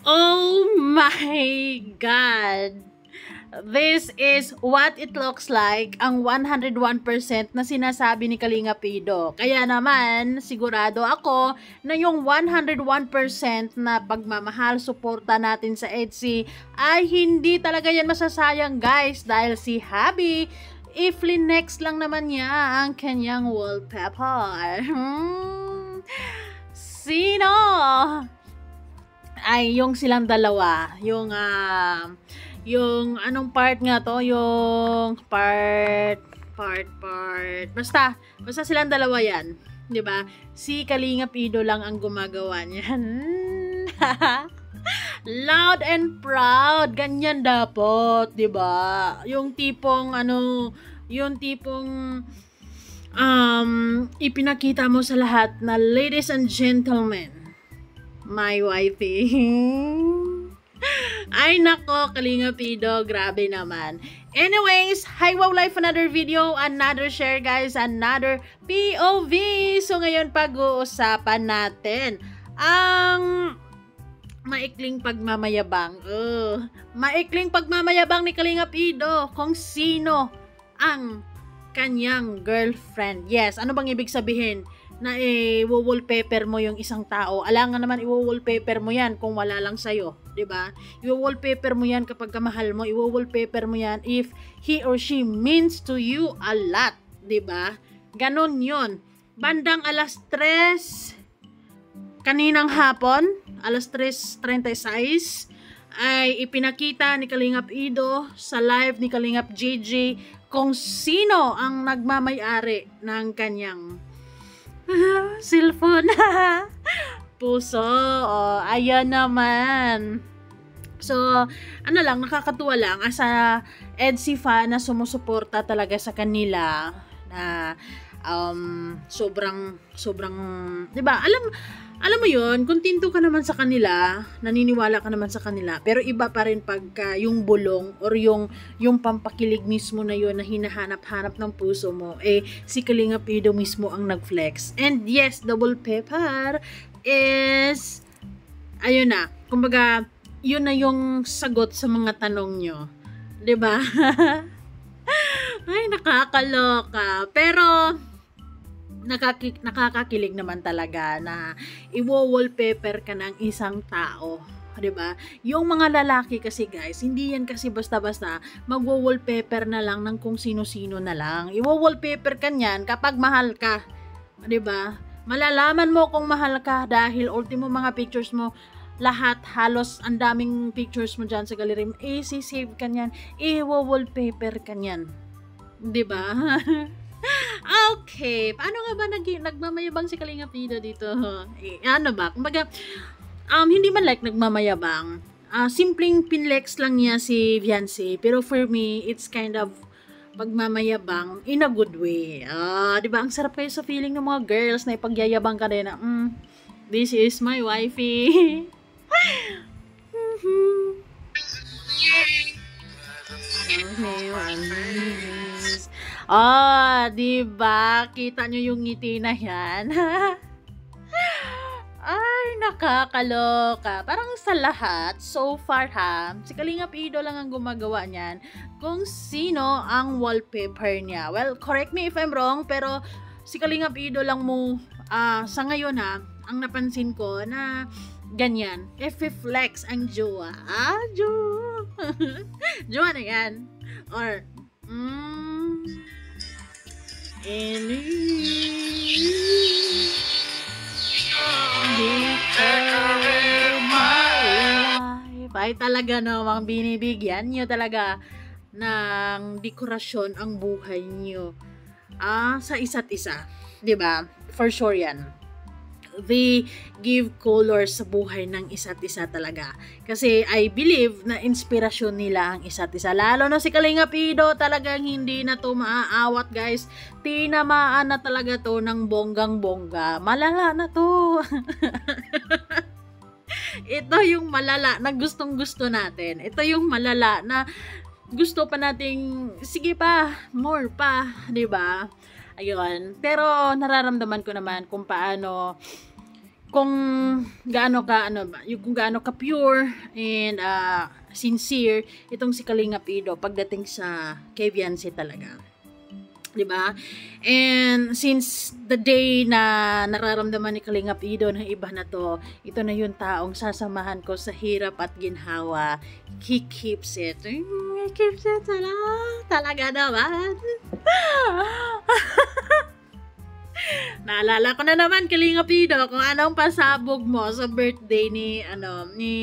Oh my God! This is what it looks like, ang 101% na sinasabi ni Kalinga Pido. Kaya naman, sigurado ako na yung 101% na pagmamahal, suporta natin sa EDSI ay hindi talaga yan masasayang, guys, dahil si Habi, i-flinex lang naman niya ang kanyang wallpaper. Sino? Ay, yung silang dalawa, yung anong part nga to, yung basta silang dalawa yan, 'di ba? Si Kalinga Pido lang ang gumagawa niyan. Loud and proud, ganyan dapat, 'di ba? Yung tipong ipinakita mo sa lahat na, ladies and gentlemen, my wifey. Ay nako, Kalinga Pido, grabe naman. Anyways, hi wow life, another video, another share guys, another POV. So ngayon pag-uusapan natin ang maikling pagmamayabang. Maikling pagmamayabang ni Kalinga Pido kung sino ang kanyang girlfriend. Yes, ano bang ibig sabihin? Na i-wallpaper mo yung isang tao. Alangan naman i-wallpaper mo yan kung wala lang sa'yo, 'di ba? I-wallpaper mo yan kapag kamahal mo, i-wallpaper mo yan if he or she means to you a lot, 'di ba? Ganon 'yon. Bandang alas 3 kaninang hapon, alas 3:36 ay ipinakita ni Kalingap Ido sa live ni Kalingap JJ kung sino ang nagmamay-ari ng kanyang cellphone. Puso. Ayan naman. So, ano lang, nakakatuwa lang asa EDSI fan na sumusuporta talaga sa kanila na sobrang 'di ba? Alam mo 'yon, kontento ka naman sa kanila, naniniwala ka naman sa kanila, pero iba pa rin pagka yung bulong or yung pampakilig mismo na 'yon na hinahanap-hanap ng puso mo, si Kalinga Pido mismo ang nag-flex. And yes, double pepper is ayun na, kumbaga yun na yung sagot sa mga tanong nyo, 'di ba? Ay, nakakaloka. Pero nakakakilig naman talaga na i-wallpaper ka ng isang tao, 'di ba? Yung mga lalaki kasi guys, hindi yan kasi basta-basta magwo-wallpaper na lang ng kung sino-sino na lang. I-wallpaper ka niyan kapag mahal ka, 'di ba? Malalaman mo kung mahal ka dahil ultimo mga pictures mo lahat, halos ang daming pictures mo dyan sa gallery, save ka niyan, i-wallpaper ka niyan, 'di ba? Okay, paano nga ba nagmamayabang si Kalinga Pido dito? Ano ba? Kumbaga, hindi man like nagmamayabang. Simpleng pinlex lang niya si Viancy. Pero for me, it's kind of pagmamayabang in a good way. Di ba? Ang sarap kayo sa feeling ng mga girls na ipagyayabang ka rin na, this is my wifey. Diba? Kita nyo yung ngiti na yan? Ay, nakakaloka. Parang sa lahat, so far si Kalinga Pido lang ang gumagawa niyan kung sino ang wallpaper niya. Well, correct me if I'm wrong, pero si Kalinga Pido lang mo, sa ngayon ang napansin ko na ganyan. Flex ang jowa. Jowa. Jowa na yan. Or, ay talaga namang binibigyan nyo talaga ng dekorasyon ang buhay nyo sa isa't isa, 'di ba? For sure yan. They give color sa buhay ng isa't isa talaga. Kasi I believe na inspirasyon nila ang isa't isa. Lalo na si Kalinga Pido, talagang hindi na to maaawat guys. Tinamaan na talaga to ng bonggang-bongga. Malala na to. Ito yung malala na gustong-gusto natin. Ito yung malala na gusto pa nating, sige pa, more pa, 'di ba? Ayun. Pero nararamdaman ko naman kung kung gaano ka ano ba, yung kung gaano ka pure and sincere itong si Kalinga Pido pagdating sa kay Viancy talaga. 'Di ba? And since the day na nararamdaman ni Kalinga Pido ng iba na to, ito na yung taong sasamahan ko sa hirap at ginhawa. He keeps it. He keeps it talaga naman. Naalala ko na naman, Kalinga Pido, kung anong pasabog mo sa birthday ni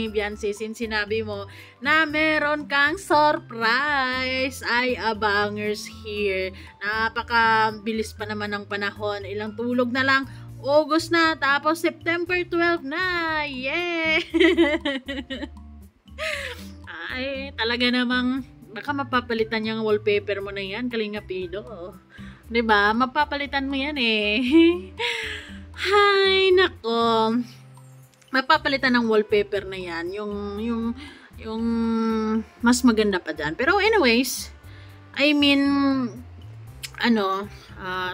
Viancy, since sinabi mo na meron kang surprise. Ay, abangers here. Napakabilis pa naman ng panahon. Ilang tulog na lang. August na, tapos September 12 na. Yeah! Ay, talaga namang baka mapapalitan yung wallpaper mo na yan, Kalinga Pido. 'Di ba? Mapapalitan mo 'yan eh. Hay nako. Mapapalitan ng wallpaper na 'yan, yung mas maganda pa diyan. Pero anyways, I mean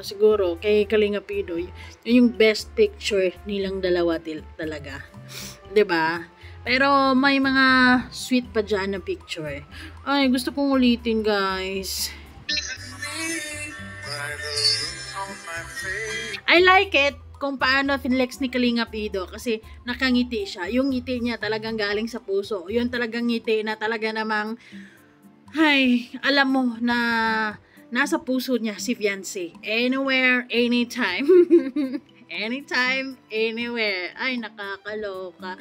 siguro kay Kalinga Pido, yung best picture nilang dalawa talaga. 'Di ba? Pero may mga sweet pa diyan na picture. Ay, gusto kong ulitin, guys. I like it kung paano finlex ni Kalinga Pido kasi nakangiti siya. Yung ngiti niya talagang galing sa puso. Yun talagang ngiti na talaga namang alam mo na nasa puso niya si Viancy. Anywhere, anytime. Anytime, anywhere. Ay, nakakaloka.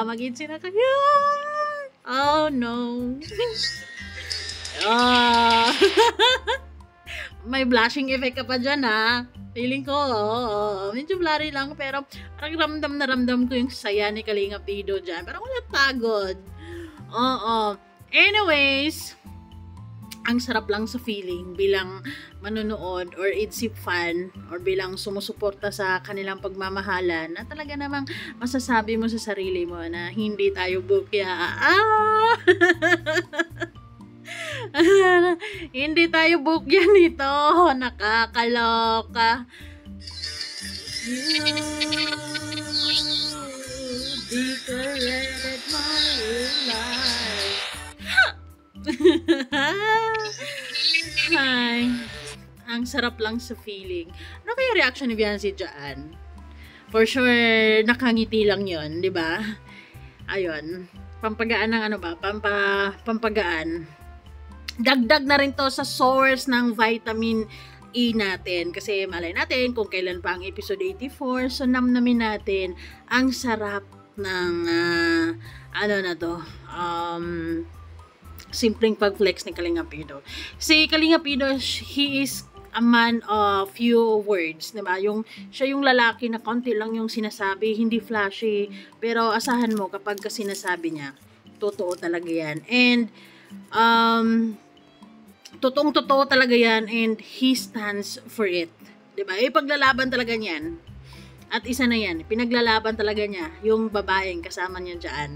Magin sila kayo. Oh, no. May blushing effect ka pa dyan, ha? Feeling ko, medyo blurry lang, pero parang ramdam na ramdam ko yung saya ni Kalinga Pido dyan. Parang wala pagod. Anyways, ang sarap lang sa feeling bilang manonood or IDZIP fan or bilang sumusuporta sa kanilang pagmamahalan na talaga namang masasabi mo sa sarili mo na hindi tayo bukya. Hindi tayo bukya nito. Nakakaloka. You decorated my life. Ang sarap lang sa feeling. Ano kaya reaction ni Viancy dyan? For sure, nakangiti lang yon, di ba? Ayun. Pampagaan ng pampagaan. Dagdag na rin to sa source ng vitamin E natin. Kasi malay natin kung kailan pa ang episode 84. So, namnamin natin ang sarap ng simpleng pag-flex ni Kalinga Pido. Si Kalinga Pido, he is a man of few words, diba? Siya yung lalaki na konti lang yung sinasabi, hindi flashy, pero asahan mo kapag sinasabi niya, totoo talaga yan. And, totoong-totoo talaga yan, and he stands for it. Diba? Paglalaban talaga niyan. At isa na yan, pinaglalaban talaga niya, yung babaeng kasama niya dyan.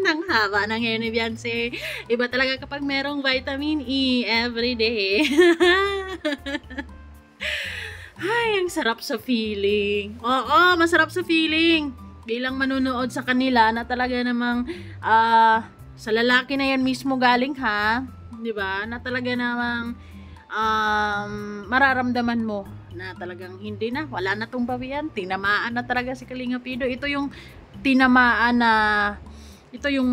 Ang haba ng hair ni Viancy. Iba talaga kapag merong vitamin E everyday. Ang sarap sa feeling. Oo, masarap sa feeling. Bilang manunood sa kanila na talaga namang sa lalaki na yan mismo galing, ha? 'Di ba? Na talaga namang mararamdaman mo na talagang hindi na, wala na tong bawian, tinamaan na talaga si Kalinga Pido. Ito yung tinamaan na, ito yung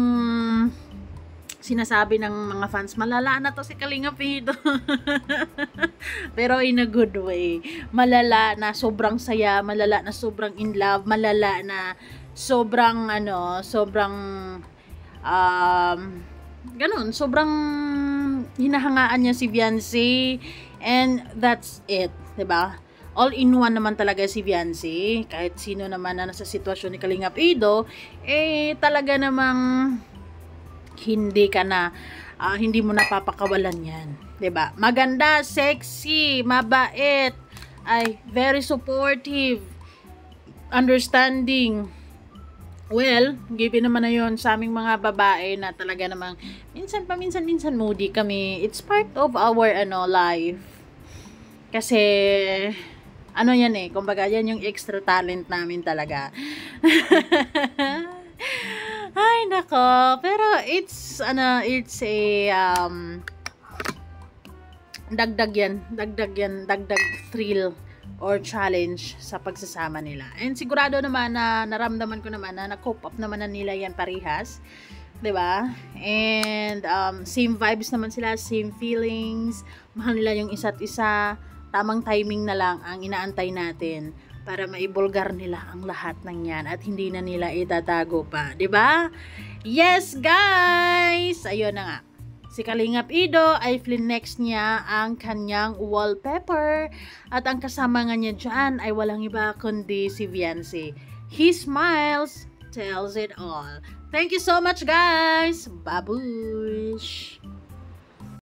sinasabi ng mga fans, malala na to si Kalinga Pido. Pero in a good way. Malala na sobrang saya, malala na sobrang in love, malala na sobrang ganun, sobrang hinahangaan niya si Viancy, and that's it, 'di ba? All in one naman talaga si Viancy. Kahit sino naman na nasa sitwasyon ni Kalinga Pido, talaga namang hindi mo napapakawalan 'yan, 'di ba? Maganda, sexy, mabait, ay very supportive, understanding. Well, given naman na yun sa aming mga babae na talaga namang minsan moody kami. It's part of our life. Kasi Ano yan eh, kumbaga yan yung extra talent namin talaga. Ay, nako. Pero it's a dagdag thrill or challenge sa pagsasama nila. And sigurado naman na naramdaman ko naman na na-cope up naman na nila yan parihas. 'Di ba? And same vibes naman sila, same feelings, mahal nila yung isa't isa. Tamang timing na lang ang inaantay natin para maibulgar nila ang lahat ng yan at hindi na nila itatago pa, 'di ba? Yes, guys. Ayun na nga. Si Kalingap Ido ay flinex niya ang kanyang wallpaper at ang kasama nga niya dyan ay walang iba kundi si Viancy. He smiles, tells it all. Thank you so much, guys. Babush!